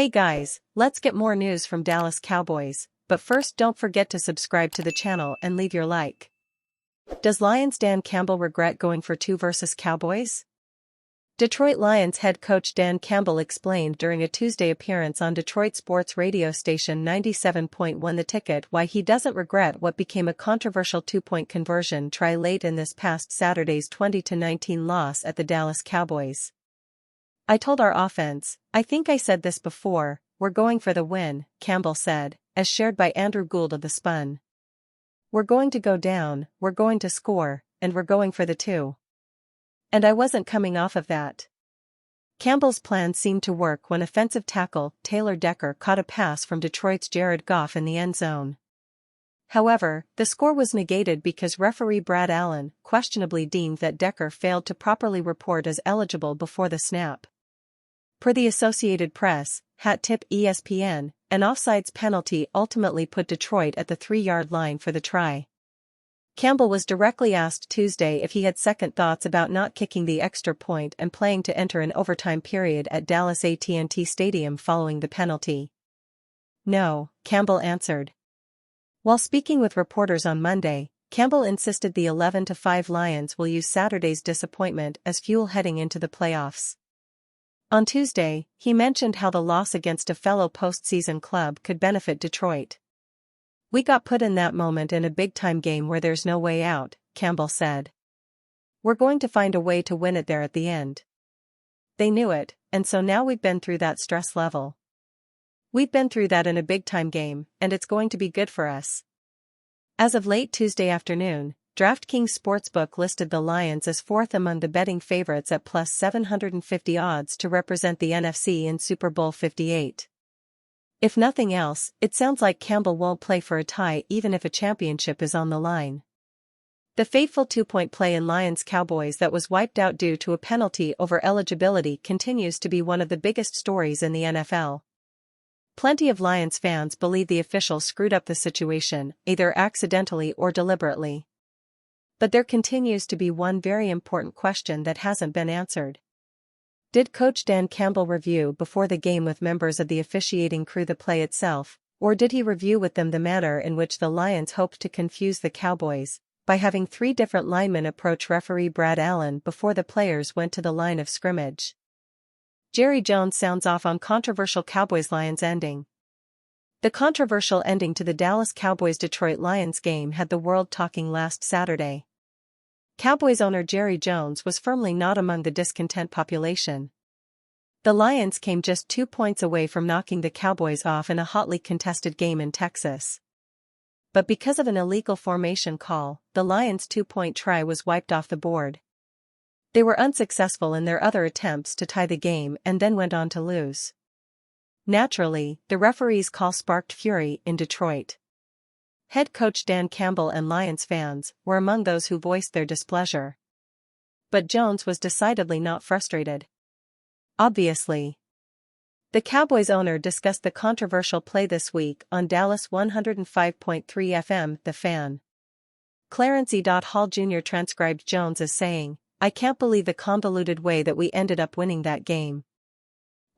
Hey guys, let's get more news from Dallas Cowboys, but first don't forget to subscribe to the channel and leave your like. Does Lions' Dan Campbell regret going for 2 versus Cowboys? Detroit Lions head coach Dan Campbell explained during a Tuesday appearance on Detroit sports radio station 97.1 The Ticket why he doesn't regret what became a controversial 2-point conversion try late in this past Saturday's 20-19 loss at the Dallas Cowboys. "I told our offense, I think I said this before, we're going for the win," Campbell said, as shared by Andrew Gould of The Spun. "We're going to go down, we're going to score, and we're going for the 2. And I wasn't coming off of that." Campbell's plan seemed to work when offensive tackle Taylor Decker caught a pass from Detroit's Jared Goff in the end zone. However, the score was negated because referee Brad Allen questionably deemed that Decker failed to properly report as eligible before the snap. Per the Associated Press, hat tip ESPN, an offsides penalty ultimately put Detroit at the 3-yard line for the try. Campbell was directly asked Tuesday if he had second thoughts about not kicking the extra point and playing to enter an overtime period at Dallas AT&T Stadium following the penalty. "No," Campbell answered. While speaking with reporters on Monday, Campbell insisted the 11-5 Lions will use Saturday's disappointment as fuel heading into the playoffs. On Tuesday, he mentioned how the loss against a fellow postseason club could benefit Detroit. "We got put in that moment in a big-time game where there's no way out," Campbell said. "We're going to find a way to win it there at the end. They knew it, and so now we've been through that stress level. We've been through that in a big-time game, and it's going to be good for us." As of late Tuesday afternoon, DraftKings Sportsbook listed the Lions as 4th among the betting favorites at plus 750 odds to represent the NFC in Super Bowl 58. If nothing else, it sounds like Campbell won't play for a tie even if a championship is on the line. The fateful 2-point play in Lions-Cowboys that was wiped out due to a penalty over eligibility continues to be one of the biggest stories in the NFL. Plenty of Lions fans believe the officials screwed up the situation, either accidentally or deliberately. But there continues to be one very important question that hasn't been answered. Did Coach Dan Campbell review before the game with members of the officiating crew the play itself, or did he review with them the manner in which the Lions hoped to confuse the Cowboys, by having 3 different linemen approach referee Brad Allen before the players went to the line of scrimmage? Jerry Jones sounds off on controversial Cowboys-Lions ending. The controversial ending to the Dallas Cowboys-Detroit Lions game had the world talking last Saturday. Cowboys owner Jerry Jones was firmly not among the discontent population. The Lions came just 2 points away from knocking the Cowboys off in a hotly contested game in Texas. But because of an illegal formation call, the Lions' 2-point try was wiped off the board. They were unsuccessful in their other attempts to tie the game and then went on to lose. Naturally, the referee's call sparked fury in Detroit. Head coach Dan Campbell and Lions fans were among those who voiced their displeasure. But Jones was decidedly not frustrated. Obviously. The Cowboys owner discussed the controversial play this week on Dallas 105.3 FM The Fan. Clarence E. Hall Jr. transcribed Jones as saying, "I can't believe the convoluted way that we ended up winning that game.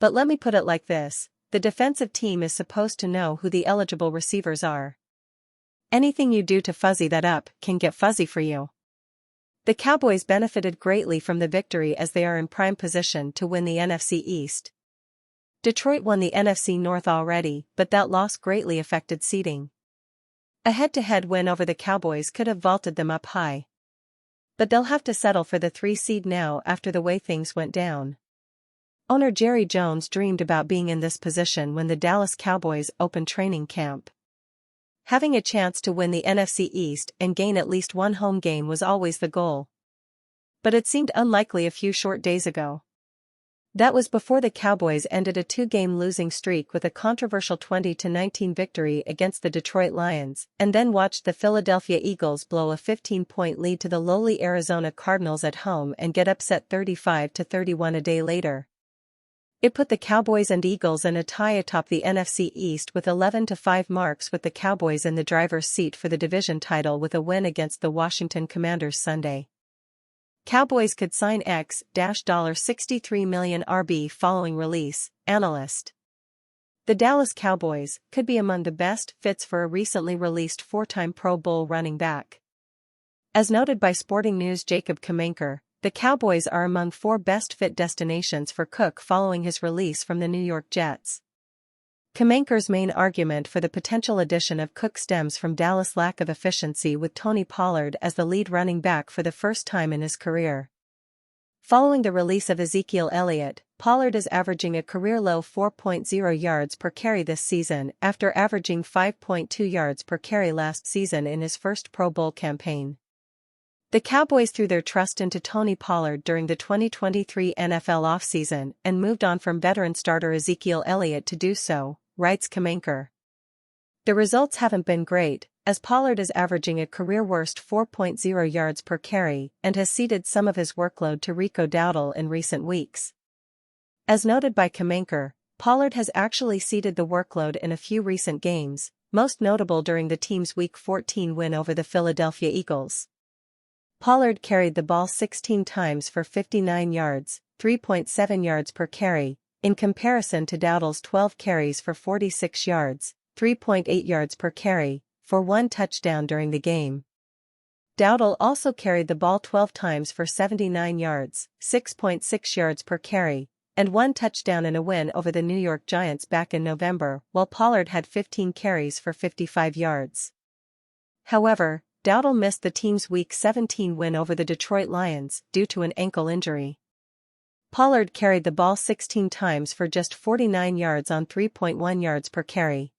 But let me put it like this, the defensive team is supposed to know who the eligible receivers are. Anything you do to fuzzy that up can get fuzzy for you." The Cowboys benefited greatly from the victory as they are in prime position to win the NFC East. Detroit won the NFC North already, but that loss greatly affected seeding. A head-to-head win over the Cowboys could have vaulted them up high. But they'll have to settle for the 3 seed now after the way things went down. Owner Jerry Jones dreamed about being in this position when the Dallas Cowboys opened training camp. Having a chance to win the NFC East and gain at least 1 home game was always the goal. But it seemed unlikely a few short days ago. That was before the Cowboys ended a 2-game losing streak with a controversial 20-19 victory against the Detroit Lions, and then watched the Philadelphia Eagles blow a 15-point lead to the lowly Arizona Cardinals at home and get upset 35-31 a day later. It put the Cowboys and Eagles in a tie atop the NFC East with 11-5 marks, with the Cowboys in the driver's seat for the division title with a win against the Washington Commanders Sunday. Cowboys could sign $63 million RB following release, analyst. The Dallas Cowboys could be among the best fits for a recently released four-time Pro Bowl running back. As noted by Sporting News' Jacob Kamenker, the Cowboys are among four best fit destinations for Cook following his release from the New York Jets. Kamenker's main argument for the potential addition of Cook stems from Dallas' lack of efficiency with Tony Pollard as the lead running back for the first time in his career. Following the release of Ezekiel Elliott, Pollard is averaging a career-low 4.0 yards per carry this season after averaging 5.2 yards per carry last season in his first Pro Bowl campaign. The Cowboys threw their trust into Tony Pollard during the 2023 NFL offseason and moved on from veteran starter Ezekiel Elliott to do so, writes Kamenker. The results haven't been great, as Pollard is averaging a career-worst 4.0 yards per carry and has ceded some of his workload to Rico Dowdle in recent weeks. As noted by Kamenker, Pollard has actually ceded the workload in a few recent games, most notable during the team's Week 14 win over the Philadelphia Eagles. Pollard carried the ball 16 times for 59 yards, 3.7 yards per carry, in comparison to Dowdle's 12 carries for 46 yards, 3.8 yards per carry, for one touchdown during the game. Dowdle also carried the ball 12 times for 79 yards, 6.6 yards per carry, and one touchdown in a win over the New York Giants back in November, while Pollard had 15 carries for 55 yards. However, Dowdle missed the team's Week 17 win over the Detroit Lions due to an ankle injury. Pollard carried the ball 16 times for just 49 yards on 3.1 yards per carry.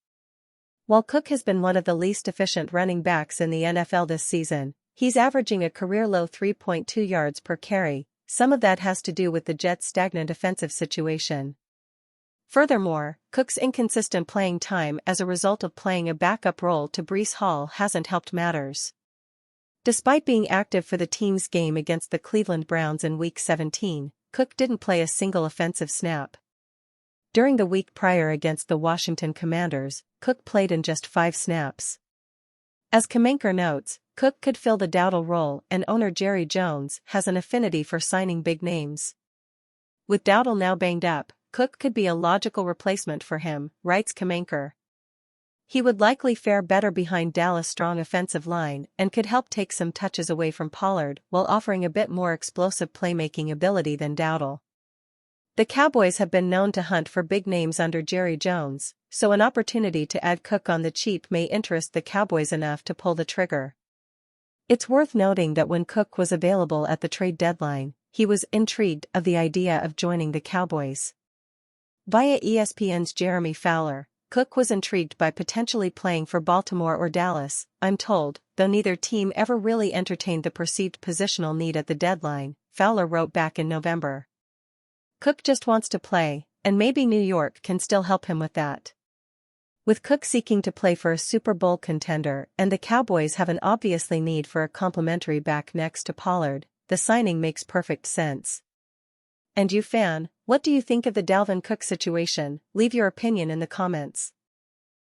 While Cook has been one of the least efficient running backs in the NFL this season, he's averaging a career-low 3.2 yards per carry. Some of that has to do with the Jets' stagnant offensive situation. Furthermore, Cook's inconsistent playing time as a result of playing a backup role to Breece Hall hasn't helped matters. Despite being active for the team's game against the Cleveland Browns in Week 17, Cook didn't play a single offensive snap. During the week prior against the Washington Commanders, Cook played in just 5 snaps. As Kamenker notes, Cook could fill the Dowdle role, and owner Jerry Jones has an affinity for signing big names. With Dowdle now banged up, Cook could be a logical replacement for him, writes Kamenker. He would likely fare better behind Dallas' strong offensive line and could help take some touches away from Pollard while offering a bit more explosive playmaking ability than Dowdle. The Cowboys have been known to hunt for big names under Jerry Jones, so an opportunity to add Cook on the cheap may interest the Cowboys enough to pull the trigger. It's worth noting that when Cook was available at the trade deadline, he was intrigued of the idea of joining the Cowboys. Via ESPN's Jeremy Fowler, Cook was intrigued by potentially playing for Baltimore or Dallas, I'm told, though neither team ever really entertained the perceived positional need at the deadline, Fowler wrote back in November. Cook just wants to play, and maybe New York can still help him with that. With Cook seeking to play for a Super Bowl contender and the Cowboys have an obviously need for a complementary back next to Pollard, the signing makes perfect sense. And you fan, what do you think of the Dalvin Cook situation? Leave your opinion in the comments.